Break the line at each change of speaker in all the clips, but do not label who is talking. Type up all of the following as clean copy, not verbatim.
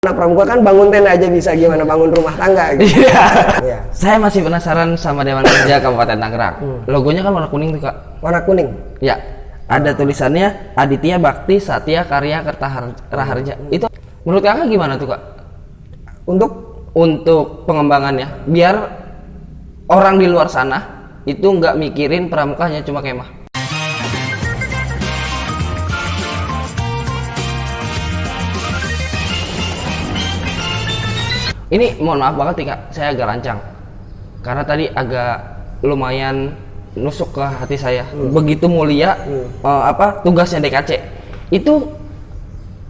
Anak pramuka kan bangun tenda aja bisa, gimana bangun rumah tangga gitu.
Iya. Saya masih penasaran sama Dewan Kerja Kabupaten Tangerang. Logonya kan warna kuning tuh, Kak.
Warna kuning?
Ya. Ada tulisannya Aditya Bakti Satya Karya Kerta Raharja. Itu menurut Kakak gimana tuh, Kak? Untuk pengembangannya, biar orang di luar sana itu nggak mikirin pramukanya cuma kemah. Ini mohon maaf banget nih, Kak, saya agak lancang karena tadi agak lumayan nusuk ke hati saya. Begitu mulia tugasnya DKC itu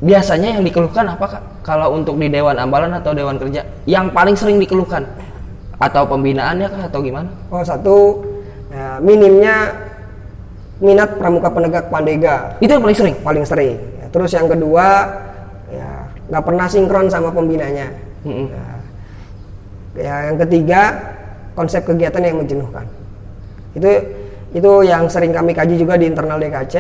biasanya yang dikeluhkan apa, Kak? Kalau untuk di Dewan Ambalan atau Dewan Kerja yang paling sering dikeluhkan, atau pembinaannya kah atau gimana?
Oh, satu ya, minimnya minat pramuka penegak Pandega.
Itu yang paling sering?
Paling sering ya. Terus yang kedua ya nggak pernah sinkron sama pembinanya. Ya, yang ketiga konsep kegiatan yang menjenuhkan. Itu yang sering kami kaji juga di internal DKC.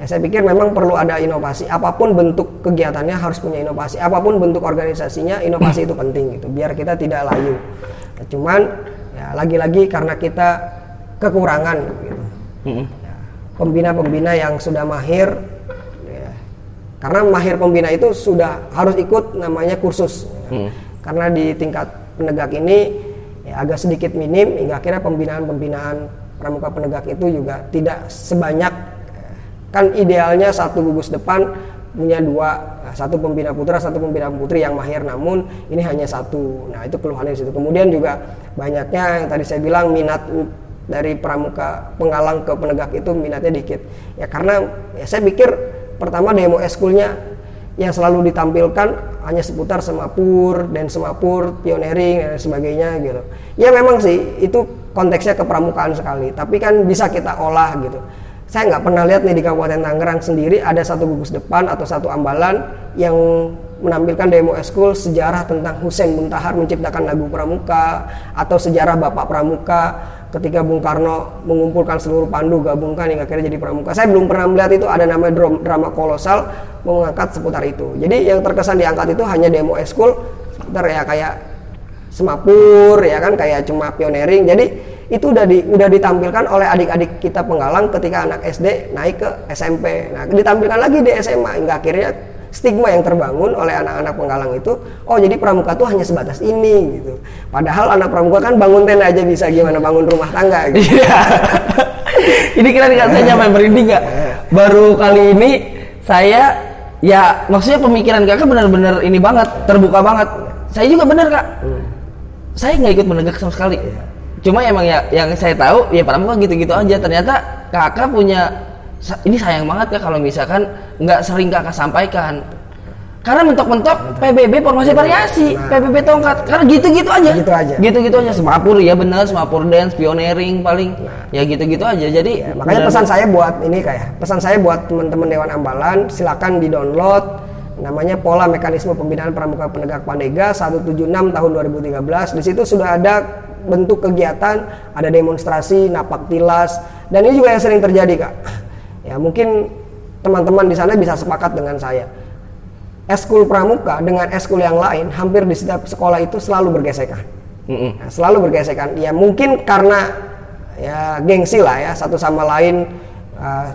Ya, saya pikir memang perlu ada inovasi. Apapun bentuk kegiatannya harus punya inovasi. Apapun bentuk organisasinya, inovasi itu penting gitu. Biar kita tidak layu. Ya, cuman ya lagi-lagi karena kita kekurangan gitu. Ya, pembina-pembina yang sudah mahir. Ya, karena mahir pembina itu sudah harus ikut namanya kursus. Karena di tingkat penegak ini ya agak sedikit minim, hingga akhirnya pembinaan pramuka penegak itu juga tidak sebanyak. Kan idealnya satu gugus depan punya dua, satu pembina putra, satu pembina putri yang mahir, namun ini hanya satu. Nah, itu keluhannya di situ. Kemudian juga banyaknya yang tadi saya bilang minat dari pramuka penggalang ke penegak itu minatnya dikit. Ya karena ya saya pikir pertama demo eskulnya yang selalu ditampilkan hanya seputar semapur dan semapur, pioneering dan sebagainya gitu. Ya memang sih itu konteksnya kepramukaan sekali, tapi kan bisa kita olah gitu. Saya nggak pernah lihat nih di Kabupaten Tangerang sendiri ada satu gugus depan atau satu ambalan yang menampilkan demo eskul sejarah tentang Husein Buntahar menciptakan lagu pramuka, atau sejarah Bapak Pramuka ketika Bung Karno mengumpulkan seluruh pandu, gabungkan hingga akhirnya jadi pramuka. Saya belum pernah melihat itu ada namanya drama kolosal mengangkat seputar itu. Jadi yang terkesan diangkat itu hanya demo eskul seputar ya kayak semapur ya kan, kayak cuma pioneering. Jadi itu udah ditampilkan oleh adik-adik kita penggalang ketika anak SD naik ke SMP. Nah, ditampilkan lagi di SMA hingga akhirnya stigma yang terbangun oleh anak-anak penggalang itu, oh jadi pramuka tuh hanya sebatas ini gitu. Padahal anak pramuka kan bangun tenda aja bisa, gimana bangun rumah tangga gitu.
Ini kira-kira saya nyampe merinding nggak? Baru kali ini saya ya maksudnya pemikiran Kakak benar-benar ini banget, terbuka banget. Saya juga benar, Kak. Saya nggak ikut menegak sama sekali. Cuma emang ya yang saya tahu ya pramuka gitu-gitu aja. Ternyata Kakak punya, ini sayang banget ya kalau misalkan nggak sering Kakak sampaikan. Karena mentok-mentok PBB formasi variasi, PBB tongkat, karena gitu-gitu aja. Gitu-gitu aja, semapur ya bener, semapur dance, pioneering paling, ya gitu-gitu aja. Jadi
ya, makanya pesan saya buat ini pesan saya buat teman-teman Dewan Ambalan, silakan di-download namanya Pola Mekanisme Pembinaan Pramuka Penegak Pandega 176 tahun 2013. Di situ sudah ada bentuk kegiatan, ada demonstrasi, napak tilas, dan ini juga yang sering terjadi, Kak. Ya mungkin teman-teman di sana bisa sepakat dengan saya. Eskul pramuka dengan eskul yang lain hampir di setiap sekolah itu selalu bergesekan. Nah, selalu bergesekan. Ya mungkin karena ya gengsi lah ya satu sama lain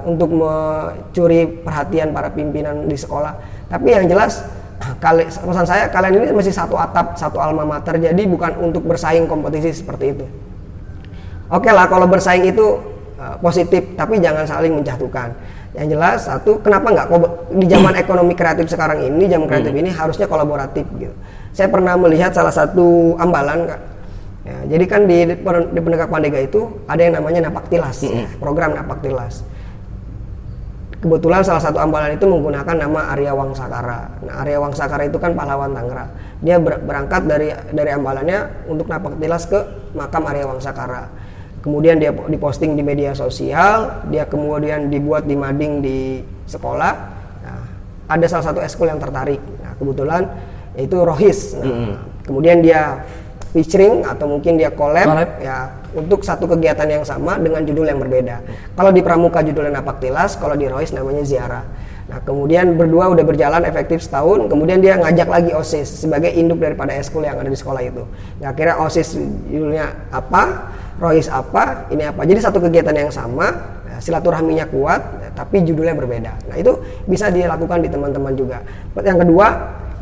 untuk mencuri perhatian para pimpinan di sekolah. Tapi yang jelas pesan saya, kalian ini masih satu atap, satu alma mater, jadi bukan untuk bersaing kompetisi seperti itu. Oke lah kalau bersaing itu positif, tapi jangan saling menjatuhkan. Yang jelas satu, kenapa nggak di zaman ekonomi kreatif sekarang ini, zaman kreatif ini harusnya kolaboratif gitu. Saya pernah melihat salah satu ambalan, Kak. Ya, jadi kan di penegak Pandega itu ada yang namanya napak tilas, program napak tilas. Kebetulan salah satu ambalan itu menggunakan nama Arya Wangsakara. Nah, Arya Wangsakara itu kan pahlawan Tangerang. Dia berangkat dari ambalannya untuk napak tilas ke makam Arya Wangsakara. Kemudian dia diposting di media sosial, dia kemudian dibuat di mading di sekolah. Nah, ada salah satu eskul yang tertarik. Nah, kebetulan yaitu Rohis. Nah, kemudian dia featuring atau mungkin dia collab ya untuk satu kegiatan yang sama dengan judul yang berbeda. Kalau di pramuka judulnya napak tilas, kalau di Rohis namanya ziarah. Nah kemudian berdua udah berjalan efektif setahun, kemudian dia ngajak lagi OSIS sebagai induk daripada eskul yang ada di sekolah itu. Nah akhirnya OSIS judulnya apa, ROIS apa, ini apa. Jadi satu kegiatan yang sama, silaturahminya kuat, tapi judulnya berbeda. Nah itu bisa dilakukan di teman-teman juga. Yang kedua,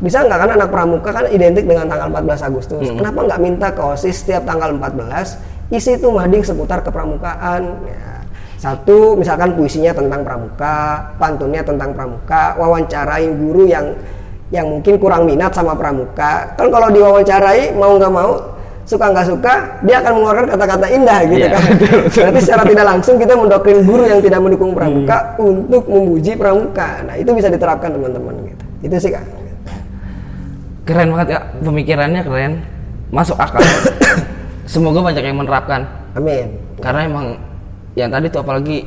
bisa nggak, kan anak pramuka kan identik dengan tanggal 14 Agustus. Kenapa nggak minta ke OSIS setiap tanggal 14 isi itu mading seputar kepramukaan. Ya, satu misalkan puisinya tentang pramuka, pantunnya tentang pramuka, wawancarain guru yang mungkin kurang minat sama pramuka. Kan kalau diwawancarai mau nggak mau, suka nggak suka, dia akan mengeluarkan kata-kata indah gitu kan. Berarti secara tidak langsung kita mendoktrin guru yang tidak mendukung pramuka untuk memuji pramuka. Nah itu bisa diterapkan teman-teman gitu. Itu sih Kak.
Keren banget Kak, pemikirannya keren, masuk akal. Semoga banyak yang menerapkan.
Amin.
Karena emang yang tadi tuh apalagi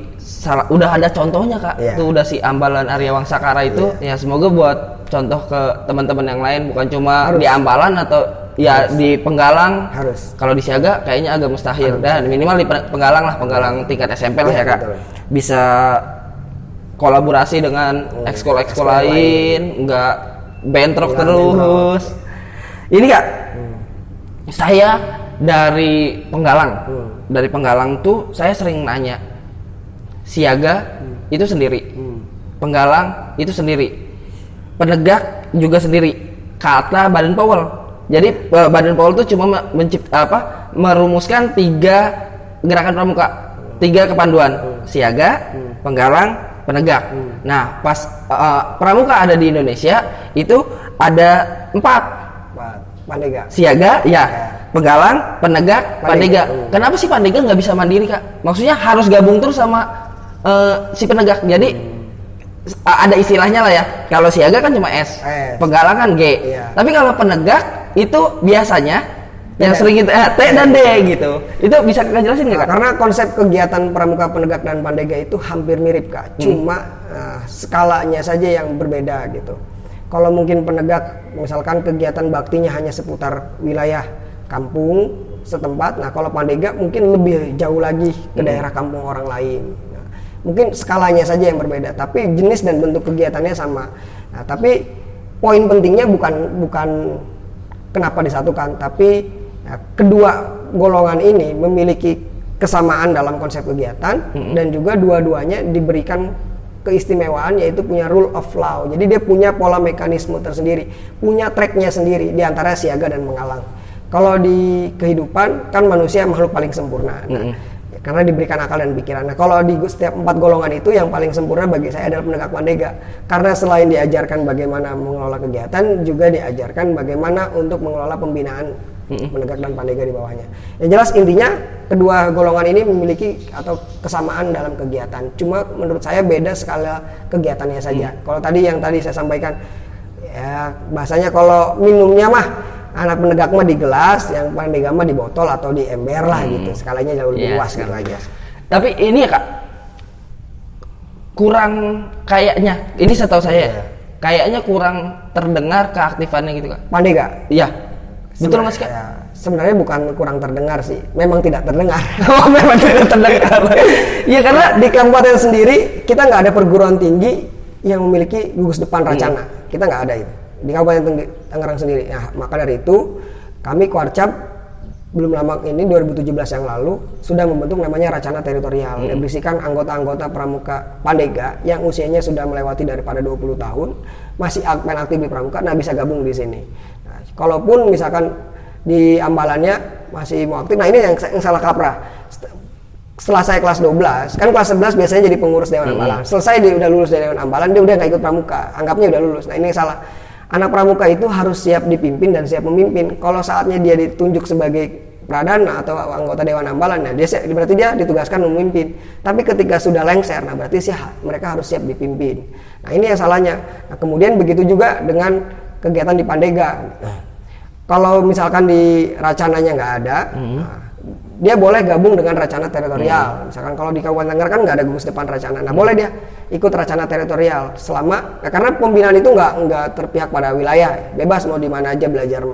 udah ada contohnya Kak. Itu udah si Ambalan Arya Wangsakara itu, ya semoga buat contoh ke teman-teman yang lain, bukan cuma di Ambalan atau ya di Penggalang.
Harus.
Kalau di Siaga kayaknya agak mustahil. Dan minimal di Penggalang lah, Penggalang tingkat SMP lah ya Kak.
Betul.
Bisa kolaborasi dengan ekskul-ekskul lain, nggak bentrok terus. Ini Kak, saya dari Penggalang. Dari Penggalang tuh saya sering nanya, Siaga itu sendiri, Penggalang itu sendiri, Penegak juga sendiri, kata Badan Powell. Jadi Badan Powell tuh cuma merumuskan 3 gerakan pramuka, 3 kepanduan, Siaga, Penggalang, Penegak. Nah pas pramuka ada di Indonesia itu ada 4,
Pandega.
Siaga, ya, Penggalang, Penegak, Pandega. Kenapa sih Pandega nggak bisa mandiri Kak? Maksudnya harus gabung terus sama si Penegak. Jadi ada istilahnya lah ya. Kalau Siaga kan cuma S, Penggalang kan G.
Iya.
Tapi kalau Penegak itu biasanya yang sering kita T dan D gitu. Itu bisa Kakak jelasin nggak Kak?
Karena konsep kegiatan pramuka, Penegak dan Pandega itu hampir mirip Kak. Cuma skalanya saja yang berbeda gitu. Kalau mungkin Penegak misalkan kegiatan baktinya hanya seputar wilayah kampung setempat. Nah kalau Pandega mungkin lebih jauh lagi ke daerah kampung orang lain. Nah, mungkin skalanya saja yang berbeda, tapi jenis dan bentuk kegiatannya sama. Nah, tapi poin pentingnya bukan kenapa disatukan, tapi kedua golongan ini memiliki kesamaan dalam konsep kegiatan dan juga dua-duanya diberikan keistimewaan, yaitu punya rule of law. Jadi dia punya pola mekanisme tersendiri, punya tracknya sendiri di antara Siaga dan Penggalang. Kalau di kehidupan kan manusia makhluk paling sempurna, karena diberikan akal dan pikiran. Nah kalau di setiap 4 golongan itu yang paling sempurna bagi saya adalah Penegak Pandega, karena selain diajarkan bagaimana mengelola kegiatan, juga diajarkan bagaimana untuk mengelola pembinaan Penegak dan Pandega di bawahnya. Yang jelas intinya kedua golongan ini memiliki atau kesamaan dalam kegiatan. Cuma menurut saya beda skala kegiatannya saja. Kalau tadi yang tadi saya sampaikan, ya bahasanya kalau minumnya mah anak Penegak mah di gelas, yang Pandega mah di botol atau di ember lah gitu. Skalanya jauh lebih luas gitu aja.
Tapi ini ya Kak, kurang kayaknya, ini setahu saya, kayaknya kurang terdengar keaktifannya gitu Kak.
Pandega?
Iya. Betul nggak sih Kak?
Ya, sebenarnya bukan kurang terdengar sih, memang tidak terdengar.
Oh memang tidak terdengar. Iya karena
di kabupaten sendiri kita nggak ada perguruan tinggi yang memiliki gugus depan Racana. Kita nggak ada itu di Kabupaten Tangerang sendiri. Nah maka dari itu kami Kuarcap belum lama ini 2017 yang lalu sudah membentuk namanya Racana Teritorial yang berisikan anggota-anggota pramuka Pandega yang usianya sudah melewati daripada 20 tahun, masih aktif di pramuka, nah bisa gabung di sini. Nah, kalaupun misalkan di Ambalannya masih mau aktif, nah ini yang salah kaprah. Setelah saya kelas 12, kan kelas 11 biasanya jadi pengurus Dewan Ambalan. Selesai dia udah lulus dari Dewan Ambalan, dia udah nggak ikut pramuka, anggapnya udah lulus. Nah ini salah. Anak pramuka itu harus siap dipimpin dan siap memimpin. Kalau saatnya dia ditunjuk sebagai pradana atau anggota Dewan Ambalan, nah berarti dia ditugaskan memimpin. Tapi ketika sudah lengser, nah berarti mereka harus siap dipimpin. Nah ini yang salahnya. Nah, kemudian begitu juga dengan kegiatan di Pandega. Kalau misalkan di Racananya nggak ada, nah, dia boleh gabung dengan Racana Teritorial. Misalkan kalau di Kabupaten Tangerang kan nggak ada gugus depan Racana, nah boleh dia ikut Racana Teritorial selama karena pembinaan itu nggak terpihak pada wilayah, bebas mau di mana aja belajar.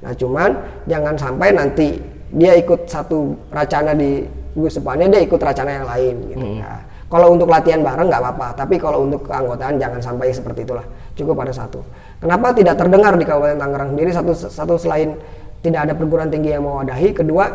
Nah cuman jangan sampai nanti dia ikut satu Racana di gugus depannya, dia ikut Racana yang lain gitu. Nah, Kalau untuk latihan bareng nggak apa-apa, tapi kalau untuk keanggotaan jangan sampai seperti itulah. Cukup ada satu. Kenapa tidak terdengar di Kabupaten Tangerang sendiri? Satu selain tidak ada perguruan tinggi yang mewadahi, kedua,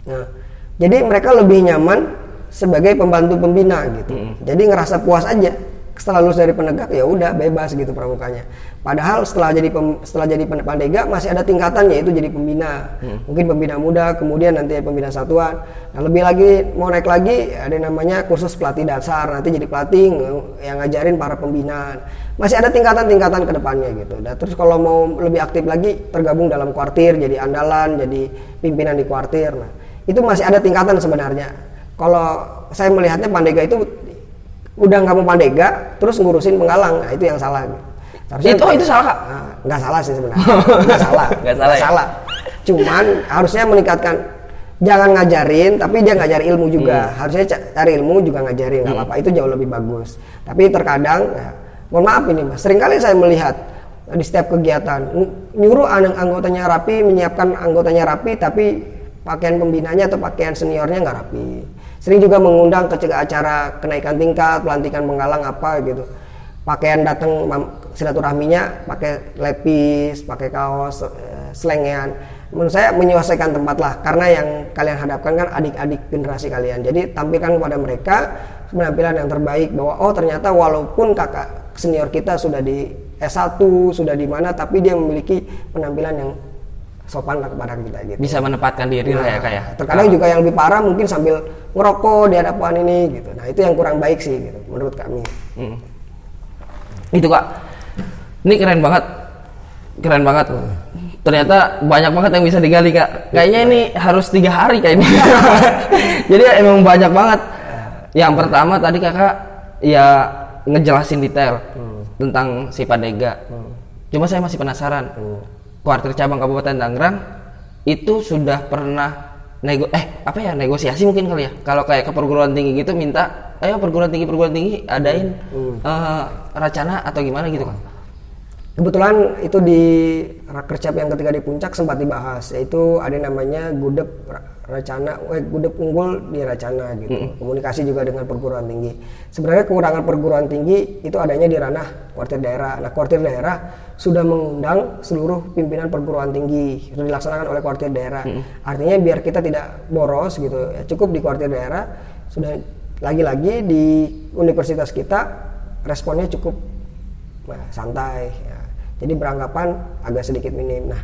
nah, jadi mereka lebih nyaman sebagai pembantu pembina gitu. Jadi ngerasa puas aja. Setelah lulus dari penegak ya udah bebas gitu pramukanya. Padahal setelah jadi pandega masih ada tingkatan, yaitu jadi pembina. Mungkin pembina muda, kemudian nanti pembina satuan. Nah, lebih lagi mau naik lagi ada namanya kursus pelatih dasar, nanti jadi pelatih yang ngajarin para pembinaan. Masih ada tingkatan-tingkatan ke depannya gitu. Dan terus kalau mau lebih aktif lagi tergabung dalam kuartir, jadi andalan, jadi pimpinan di kuartir. Nah, itu masih ada tingkatan sebenarnya. Kalau saya melihatnya pandega itu udah nggak mau pandega terus ngurusin penggalang, nah itu yang salah.
Itu salah Kak?
Nah, nggak salah sih sebenarnya. Nggak salah.
Nggak salah.
Cuman harusnya meningkatkan, jangan ngajarin tapi dia ngajar ilmu juga. Harusnya cari ilmu juga ngajarin, nggak apa-apa, itu jauh lebih bagus. Tapi terkadang ya, mohon maaf ini Mas, seringkali saya melihat di setiap kegiatan nyuruh anggotanya rapi, menyiapkan anggotanya rapi, tapi pakaian pembinanya atau pakaian seniornya nggak rapi. Sering juga mengundang ke acara kenaikan tingkat, pelantikan penggalang apa gitu. Pakaian datang silaturahminya pakai lepis, pakai kaos, selengean. Menurut saya menyelesaikan tempat lah, karena yang kalian hadapkan kan adik-adik generasi kalian. Jadi tampilkan kepada mereka penampilan yang terbaik, bahwa oh ternyata walaupun kakak senior kita sudah di S1, sudah di mana, tapi dia memiliki penampilan yang sopan lah kepada kita gitu.
Bisa menempatkan diri lah ya Kak ya.
Terkadang juga yang lebih parah mungkin sambil ngerokok di hadapan ini gitu. Nah itu yang kurang baik sih gitu menurut kami.
Itu Kak, ini keren banget. Ternyata banyak banget yang bisa digali Kak. Kayaknya ini harus 3 hari kayaknya. Jadi emang banyak banget. Yang pertama tadi Kakak ya ngejelasin detail tentang si pandega. Cuma saya masih penasaran. Kuartir cabang Kabupaten Tangerang itu sudah pernah negosiasi mungkin kali ya, kalau kayak ke perguruan tinggi gitu minta ayo perguruan tinggi adain racana atau gimana gitu kan.
Kebetulan itu di Rakercap yang ketiga di Puncak sempat dibahas, yaitu ada namanya gudep racana, gudep unggul di racana gitu. Komunikasi juga dengan perguruan tinggi. Sebenarnya kekurangan perguruan tinggi itu adanya di ranah kuartir daerah. Nah, kuartir daerah sudah mengundang seluruh pimpinan perguruan tinggi, sudah dilaksanakan oleh kuartir daerah. Artinya biar kita tidak boros gitu, ya cukup di kuartir daerah. Sudah lagi-lagi di universitas kita responnya cukup santai. Ya. Jadi beranggapan agak sedikit minim. Nah,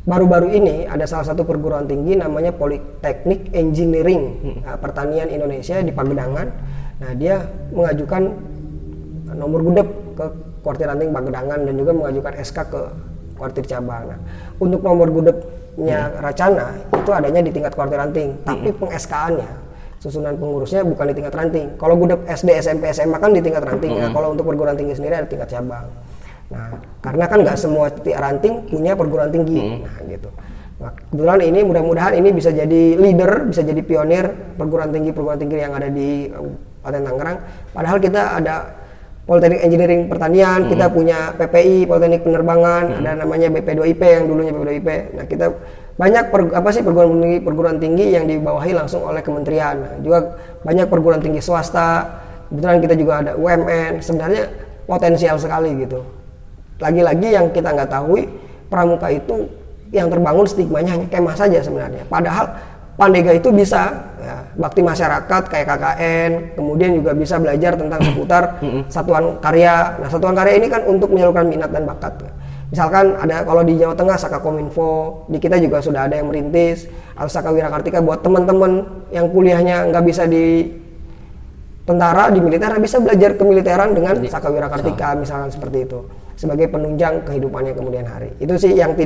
baru-baru ini ada salah satu perguruan tinggi namanya Politeknik Engineering Pertanian Indonesia di Pagedangan. Nah, dia mengajukan nomor gudep ke kuartir ranting Pagedangan dan juga mengajukan SK ke kuartir cabang. Nah, untuk nomor gudepnya Racana itu adanya di tingkat kuartir ranting, tapi peng-SK-annya susunan pengurusnya bukan di tingkat ranting. Kalau gudep SD, SMP, SMA kan di tingkat ranting. Nah, kalau untuk perguruan tinggi sendiri ada tingkat cabang. Nah, karena kan nggak semua titik ranting punya perguruan tinggi. Nah, gitu. Nah, kebetulan ini mudah-mudahan ini bisa jadi leader, bisa jadi pionir perguruan tinggi yang ada di Kabupaten Tangerang. Padahal kita ada Politeknik Engineering Pertanian, kita punya PPI, Politeknik Penerbangan, ada namanya BP2IP yang dulunya BP2IP. Nah, kita banyak perguruan tinggi yang dibawahi langsung oleh kementerian. Nah, juga banyak perguruan tinggi swasta. Kebetulan kita juga ada UMN. Sebenarnya potensial sekali gitu. Lagi-lagi yang kita nggak tahu, pramuka itu yang terbangun stigmanya hanya kemah saja sebenarnya. Padahal pandega itu bisa ya, bakti masyarakat kayak KKN, kemudian juga bisa belajar tentang seputar satuan karya. Nah, satuan karya ini kan untuk menyalurkan minat dan bakat. Misalkan ada kalau di Jawa Tengah Saka Kominfo, di kita juga sudah ada yang merintis, atau Saka Wirakartika buat teman-teman yang kuliahnya nggak bisa di tentara, di militer, bisa belajar kemiliteran dengan Saka Wirakartika misalkan seperti itu, sebagai penunjang kehidupannya kemudian hari. Itu sih yang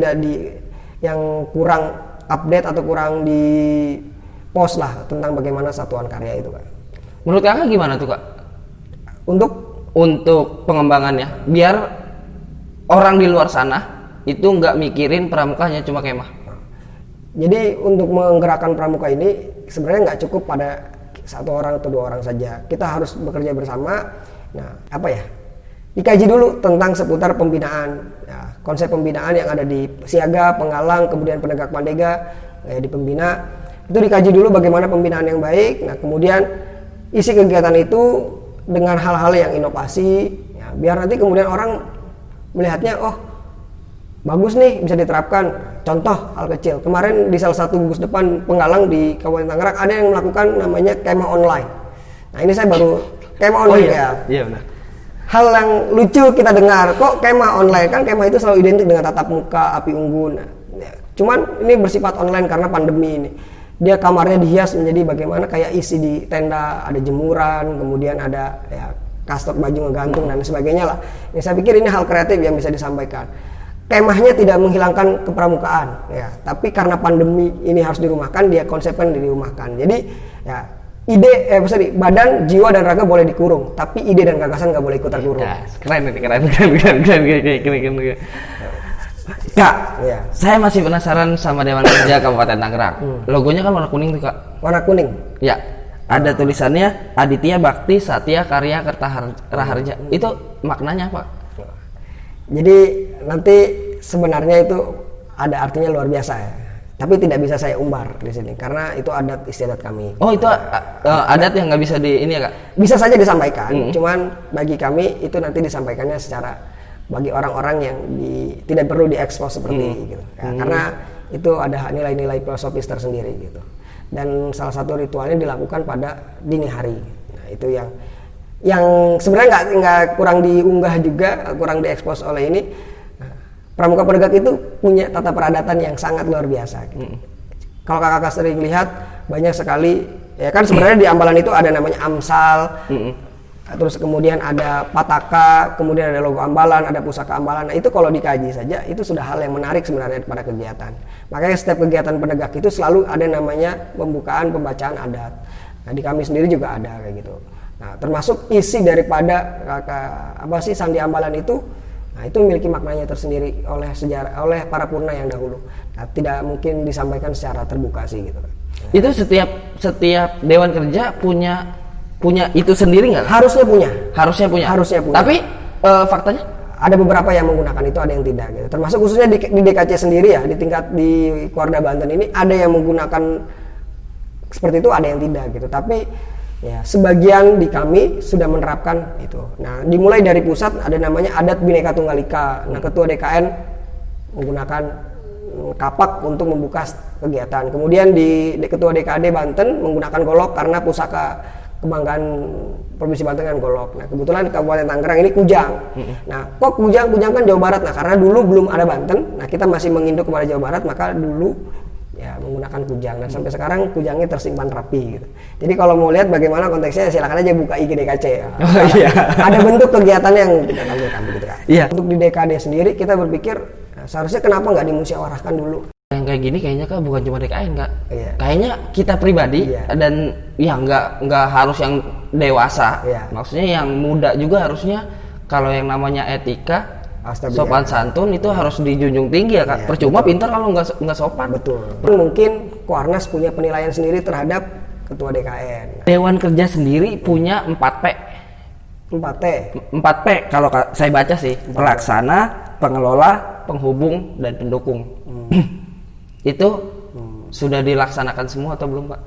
yang kurang update atau kurang di post lah tentang bagaimana satuan karya itu Kak.
Menurut Kakak gimana tuh Kak? Untuk pengembangannya, biar orang di luar sana itu nggak mikirin pramukanya cuma kemah.
Jadi untuk menggerakkan pramuka ini sebenarnya nggak cukup pada 1 orang atau 2 orang saja. Kita harus bekerja bersama. Nah, dikaji dulu tentang seputar pembinaan. Ya, konsep pembinaan yang ada di siaga, penggalang, kemudian penegak pandega, di pembina. Itu dikaji dulu bagaimana pembinaan yang baik. Nah, kemudian isi kegiatan itu dengan hal-hal yang inovasi, ya, biar nanti kemudian orang melihatnya, oh bagus nih bisa diterapkan. Contoh hal kecil, kemarin di salah satu bus depan Penggalang di Kabupaten Tangerang ada yang melakukan namanya kemah online. Nah ini saya baru kemah online ya.
Iya benar.
Hal yang lucu kita dengar, kok kemah online, kan kemah itu selalu identik dengan tatap muka, api unggun. Ya, cuman ini bersifat online karena pandemi ini. Dia kamarnya dihias menjadi bagaimana kayak isi di tenda, ada jemuran, kemudian ada ya kastor baju ngegantung dan sebagainya lah. Ini saya pikir ini hal kreatif yang bisa disampaikan. Kemahnya tidak menghilangkan kepramukaan, ya, tapi karena pandemi ini harus dirumahkan, dia konsepkan dirumahkan. Jadi ya badan, jiwa dan raga boleh dikurung, tapi ide dan gagasan nggak boleh ikut terkurung.
Ya, keren. Kak,
ya.
Saya masih penasaran sama Dewan Kerja Kabupaten Tangerang. Logonya kan warna kuning tuh kak.
Warna kuning.
Ya, ada tulisannya Aditya Bakti Satya Karya Kerta Raharja. Itu maknanya apa?
Jadi nanti sebenarnya itu ada artinya luar biasa ya. Tapi tidak bisa saya umbar di sini karena itu adat istiadat kami.
Oh itu adat yang nggak bisa di ini ya kak?
Bisa saja disampaikan, cuman bagi kami itu nanti disampaikannya secara bagi orang-orang yang tidak perlu diekspos seperti gitu. Ya, karena itu ada nilai-nilai filosofis tersendiri gitu. Dan salah satu ritualnya dilakukan pada dini hari. Nah itu yang sebenarnya nggak kurang diunggah juga, kurang diekspos oleh ini. Pramuka Penegak itu punya tata peradatan yang sangat luar biasa. Gitu. Kalau kakak sering lihat banyak sekali, ya kan sebenarnya di Ambalan itu ada namanya Amsal, terus kemudian ada Pataka, kemudian ada logo Ambalan, ada pusaka Ambalan. Nah itu kalau dikaji saja itu sudah hal yang menarik sebenarnya pada kegiatan. Makanya setiap kegiatan penegak itu selalu ada namanya pembukaan pembacaan adat. Nah di kami sendiri juga ada kayak gitu. Nah termasuk isi daripada Sandi Ambalan itu. Nah, itu memiliki maknanya tersendiri oleh sejarah, oleh para purna yang dahulu. Nah, tidak mungkin disampaikan secara terbuka sih gitu.
Itu setiap Dewan Kerja punya itu sendiri nggak?
Harusnya punya.
Harusnya punya. Tapi faktanya
ada beberapa yang menggunakan itu, ada yang tidak gitu. Termasuk khususnya di DKC sendiri ya, di tingkat di Korda Banten ini ada yang menggunakan seperti itu, ada yang tidak gitu. Tapi ya, sebagian di kami sudah menerapkan itu. Nah, dimulai dari pusat ada namanya adat Bhinneka Tunggal Ika. Nah, ketua DKN menggunakan kapak untuk membuka kegiatan. Kemudian di ketua DKD Banten menggunakan golok karena pusaka kebanggaan Provinsi Banten kan golok. Nah, kebetulan di Kabupaten Tangerang ini kujang. Nah, kok kujang kan Jawa Barat. Nah, karena dulu belum ada Banten, nah kita masih menginduk kepada Jawa Barat, maka dulu ya menggunakan kujang, dan sampai sekarang kujangnya tersimpan rapi gitu. Jadi kalau mau lihat bagaimana konteksnya, silakan aja buka IG DKC ya.
Oh, iya.
Ada bentuk kegiatan yang kita lakukan begitu kan.
Iya.
Untuk di DKD sendiri kita berpikir seharusnya kenapa nggak dimusyawarahkan dulu.
Yang kayak gini kayaknya kak bukan cuma DKN kak.
Iya.
Kayaknya kita pribadi dan ya nggak harus yang dewasa.
Iya.
Maksudnya yang muda juga harusnya kalau yang namanya etika, sopan santun itu harus dijunjung tinggi ya kak. Percuma pintar kalau nggak sopan.
Betul. Mungkin Kuarnas punya penilaian sendiri terhadap ketua DKN.
Dewan Kerja sendiri punya 4P.
4T.
4P kalau saya baca sih, pelaksana, pengelola, penghubung, dan pendukung. Itu sudah dilaksanakan semua atau belum pak?